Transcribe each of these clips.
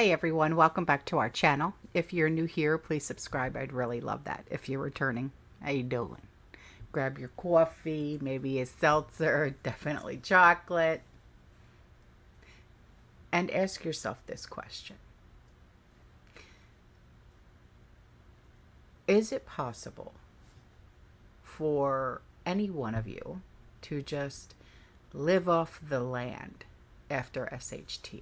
Hey everyone, welcome back to our channel. If you're new here, please subscribe. I'd really love that. If you're returning, how you doing? Grab your coffee, maybe a seltzer, definitely chocolate, and ask yourself this question. Is it possible for any one of you to just live off the land after SHTF?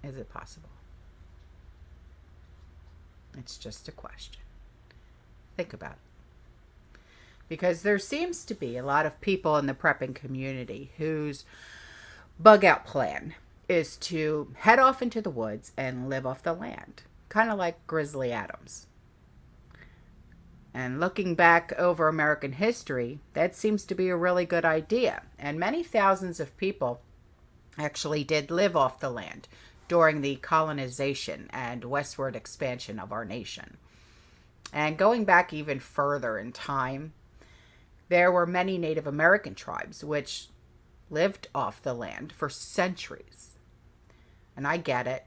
Is it possible? It's just a question. Think about it. Because there seems to be a lot of people in the prepping community whose bug out plan is to head off into the woods and live off the land. Kind of like Grizzly Adams. And looking back over American history, that seems to be a really good idea. And many thousands of people actually did live off the land during the colonization and westward expansion of our nation. And going back even further in time, there were many Native American tribes which lived off the land for centuries. And I get it.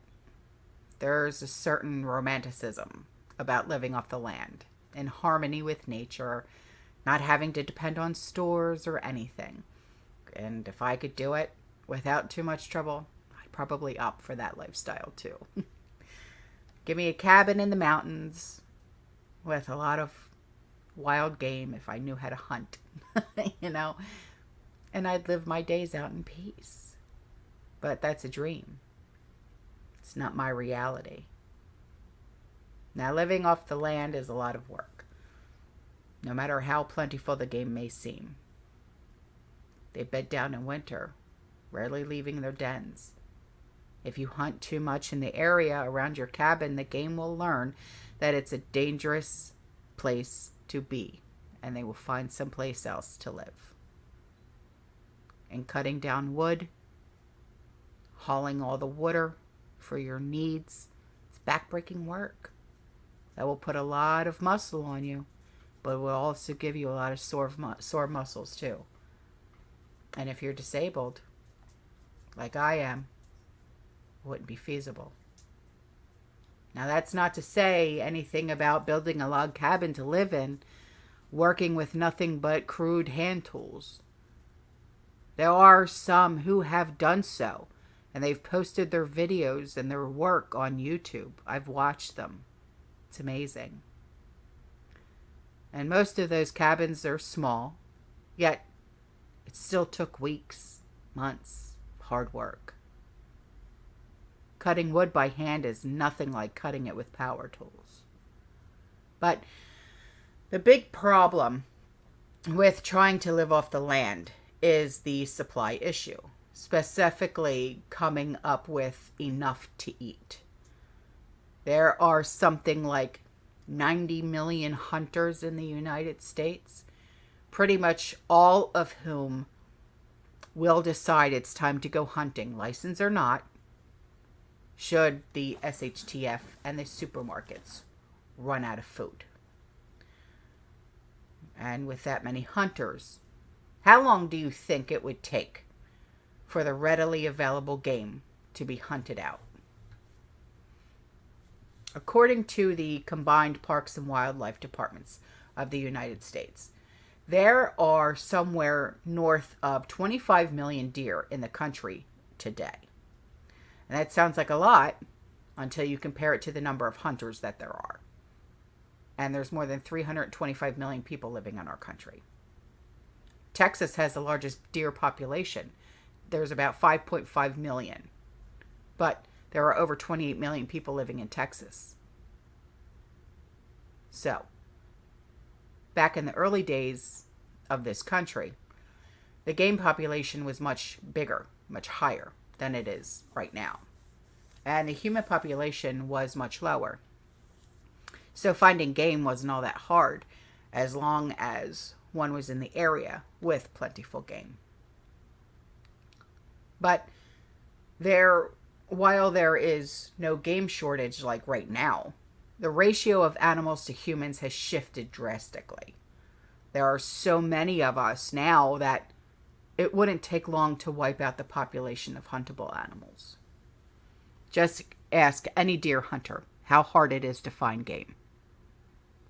There's a certain romanticism about living off the land, in harmony with nature, not having to depend on stores or anything. And if I could do it without too much trouble, I'd probably opt for that lifestyle too. Give me a cabin in the mountains with a lot of wild game if I knew how to hunt, and I'd live my days out in peace. But that's a dream. It's not my reality. Now, living off the land is a lot of work, no matter how plentiful the game may seem. They bed down in winter, rarely leaving their dens. If you hunt too much in the area around your cabin, the game will learn that it's a dangerous place to be, and they will find someplace else to live. And cutting down wood, hauling all the water for your needs, it's backbreaking work. That will put a lot of muscle on you, but it will also give you a lot of sore muscles too. And if you're disabled, like I am, it wouldn't be feasible. Now, that's not to say anything about building a log cabin to live in, working with nothing but crude hand tools. There are some who have done so, and they've posted their videos and their work on YouTube. I've watched them. It's amazing. And most of those cabins are small, yet it still took weeks, months, hard work. Cutting wood by hand is nothing like cutting it with power tools. But the big problem with trying to live off the land is the supply issue, specifically coming up with enough to eat. There are something like 90 million hunters in the United States, pretty much all of whom will decide it's time to go hunting, license or not, should the SHTF and the supermarkets run out of food. And with that many hunters, how long do you think it would take for the readily available game to be hunted out? According to the combined Parks and Wildlife Departments of the United States, there are somewhere north of 25 million deer in the country today. And that sounds like a lot until you compare it to the number of hunters that there are. And there's more than 325 million people living in our country. Texas has the largest deer population. There's about 5.5 million. But there are over 28 million people living in Texas. So, back in the early days of this country, the game population was much bigger, much higher than it is right now. And the human population was much lower. So finding game wasn't all that hard, as long as one was in the area with plentiful game. But while there is no game shortage like right now, the ratio of animals to humans has shifted drastically. There are so many of us now that it wouldn't take long to wipe out the population of huntable animals. Just ask any deer hunter how hard it is to find game.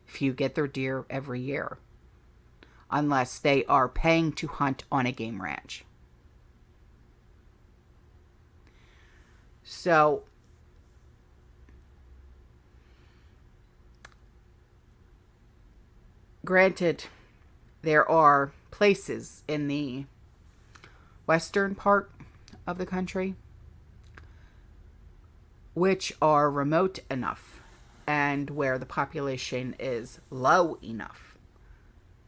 Few get their deer every year, unless they are paying to hunt on a game ranch. So, granted, there are places in the western part of the country which are remote enough and where the population is low enough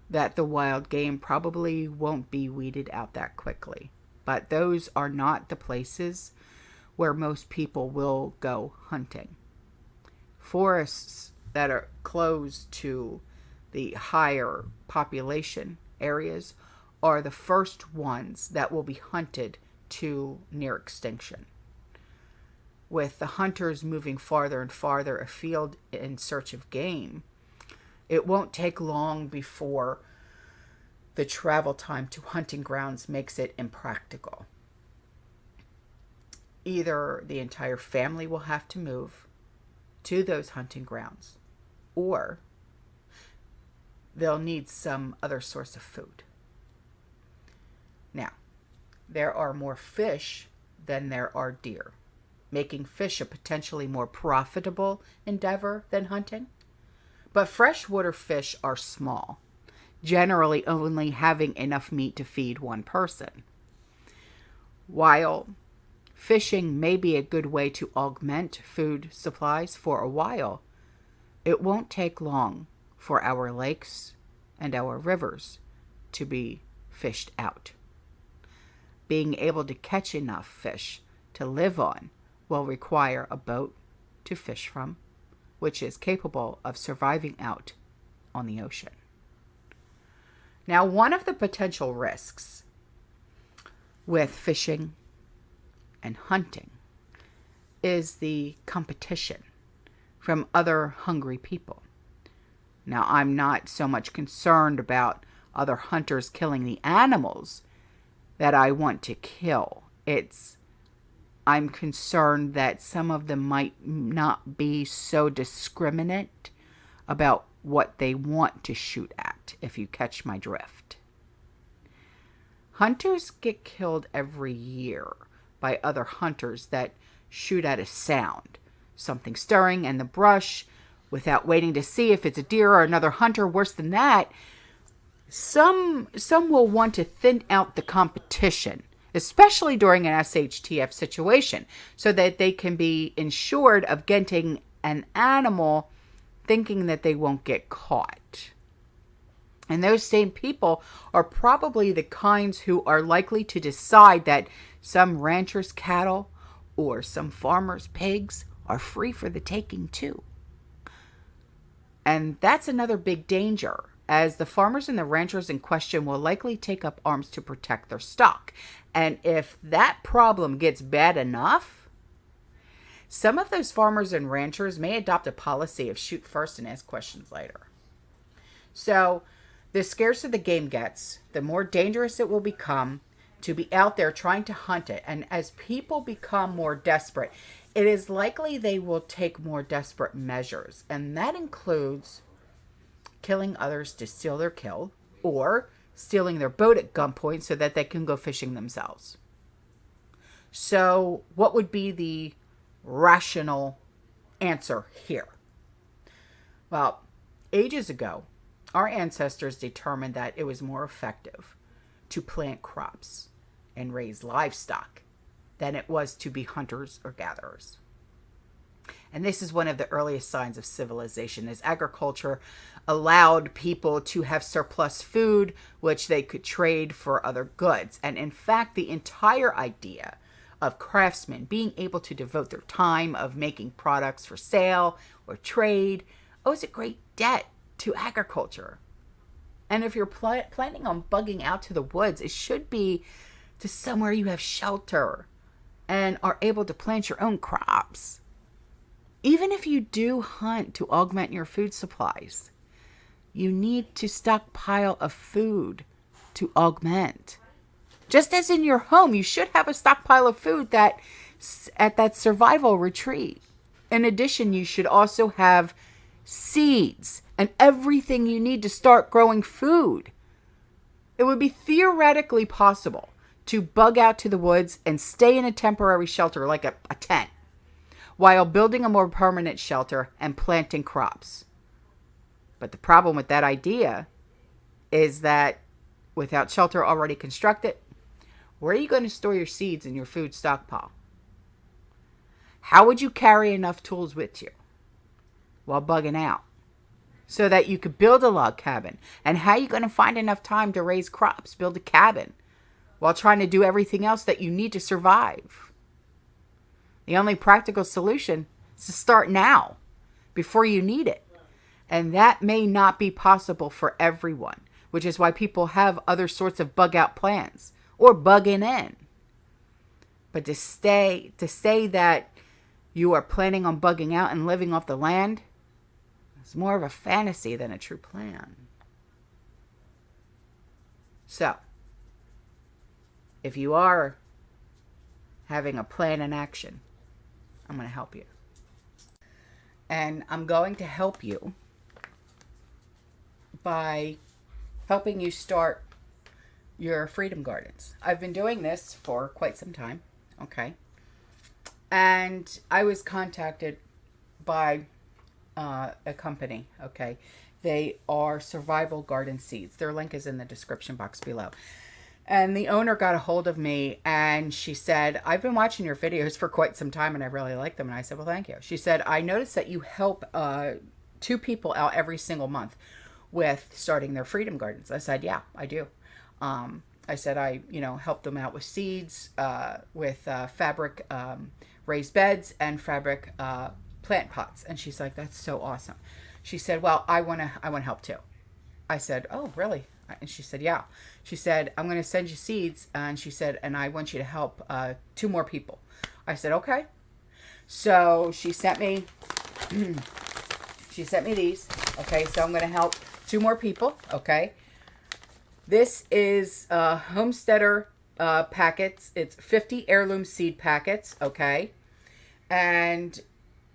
that the wild game probably won't be weeded out that quickly. But those are not the places where most people will go hunting. Forests that are close to the higher population areas are the first ones that will be hunted to near extinction. With the hunters moving farther and farther afield in search of game, it won't take long before the travel time to hunting grounds makes it impractical. Either the entire family will have to move to those hunting grounds, or they'll need some other source of food. Now, there are more fish than there are deer, making fish a potentially more profitable endeavor than hunting. But freshwater fish are small, generally only having enough meat to feed one person. While fishing may be a good way to augment food supplies for a while, it won't take long for our lakes and our rivers to be fished out. Being able to catch enough fish to live on will require a boat to fish from, which is capable of surviving out on the ocean. Now, one of the potential risks with fishing and hunting is the competition from other hungry people. Now, I'm not so much concerned about other hunters killing the animals that I want to kill. I'm concerned that some of them might not be so discriminate about what they want to shoot at, if you catch my drift. Hunters get killed every year by other hunters that shoot at a sound, something stirring in the brush, without waiting to see if it's a deer or another hunter. Worse than that, some will want to thin out the competition, especially during an SHTF situation, so that they can be ensured of getting an animal thinking that they won't get caught. And those same people are probably the kinds who are likely to decide that some ranchers' cattle or some farmers' pigs are free for the taking too. And that's another big danger, as the farmers and the ranchers in question will likely take up arms to protect their stock. And if that problem gets bad enough, some of those farmers and ranchers may adopt a policy of shoot first and ask questions later. So, the scarcer the game gets, the more dangerous it will become to be out there trying to hunt it. And as people become more desperate, it is likely they will take more desperate measures. And that includes killing others to steal their kill, or stealing their boat at gunpoint so that they can go fishing themselves. So what would be the rational answer here? Well, ages ago, our ancestors determined that it was more effective to plant crops and raise livestock than it was to be hunters or gatherers. And this is one of the earliest signs of civilization, as agriculture allowed people to have surplus food, which they could trade for other goods. And in fact, the entire idea of craftsmen being able to devote their time of making products for sale or trade owes a great debt to agriculture. And if you're planning on bugging out to the woods, it should be to somewhere you have shelter and are able to plant your own crops. Even if you do hunt to augment your food supplies, you need to stockpile of food to augment. Just as in your home, you should have a stockpile of food that at that survival retreat. In addition, you should also have seeds and everything you need to start growing food. It would be theoretically possible to bug out to the woods and stay in a temporary shelter like a tent while building a more permanent shelter and planting crops. But the problem with that idea is that without shelter already constructed, where are you going to store your seeds in your food stockpile? How would you carry enough tools with you while bugging out so that you could build a log cabin? And how are you going to find enough time to raise crops, build a cabin, while trying to do everything else that you need to survive? The only practical solution is to start now, before you need it. And that may not be possible for everyone, which is why people have other sorts of bug out plans or bugging in. But to say that you are planning on bugging out and living off the land is more of a fantasy than a true plan. So, if you are having a plan in action, I'm going to help you. And I'm going to help you by helping you start your freedom gardens. I've been doing this for quite some time, okay? And I was contacted by a company, okay? They are Survival Garden Seeds. Their link is in the description box below. And the owner got a hold of me and she said, I've been watching your videos for quite some time and I really like them. And I said, well, thank you. She said, I noticed that you help 2 people out every single month with starting their freedom gardens. I said, yeah, I do. I said, I help them out with seeds, with fabric raised beds and fabric plant pots. And she's like, that's so awesome. She said, well, I want to help too. I said, oh, really? And she said, yeah. She said, I'm going to send you seeds. And she said, and I want you to help 2 more people. I said, okay. So she sent me these. Okay, so I'm going to help 2 more people. Okay. This is Homesteader packets. It's 50 heirloom seed packets. Okay. And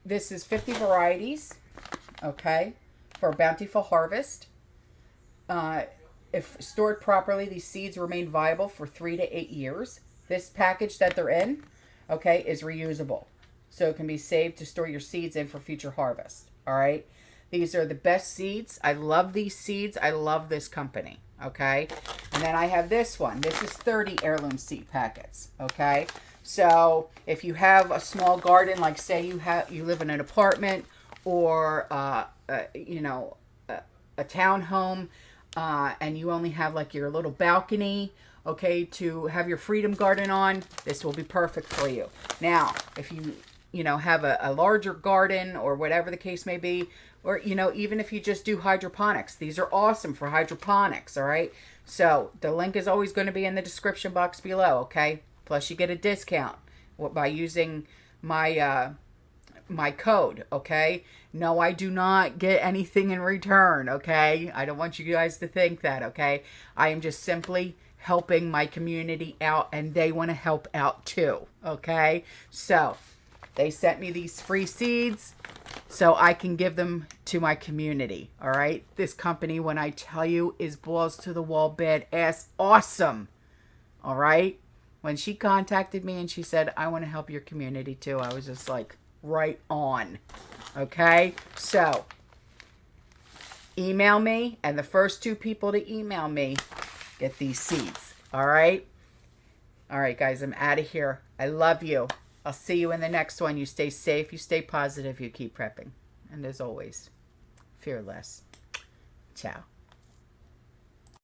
this is 50 varieties. Okay. For a bountiful harvest. If stored properly, these seeds remain viable for 3 to 8 years. This package that they're in, okay, is reusable. So it can be saved to store your seeds in for future harvest. All right. These are the best seeds. I love these seeds. I love this company. Okay. And then I have this one. This is 30 heirloom seed packets. Okay. So if you have a small garden, like say you live in an apartment or, a townhome, and you only have like your little balcony, okay, to have your freedom garden on, this will be perfect for you. Now, if you have a larger garden or whatever the case may be, or, even if you just do hydroponics, these are awesome for hydroponics, all right? So the link is always going to be in the description box below, okay? Plus you get a discount by using my code, okay? No, I do not get anything in return, okay? I don't want you guys to think that, okay? I am just simply helping my community out, and they want to help out too, okay? So they sent me these free seeds so I can give them to my community, all right? This company, when I tell you, is balls to the wall, badass, awesome, all right? When she contacted me and she said, I want to help your community too, I was just like, right on. Okay, so email me, and the first 2 people to email me get these seeds. All right, guys, I'm out of here. I love you. I'll see you in the next one. You stay safe, you stay positive, you keep prepping, and as always, fearless. Ciao.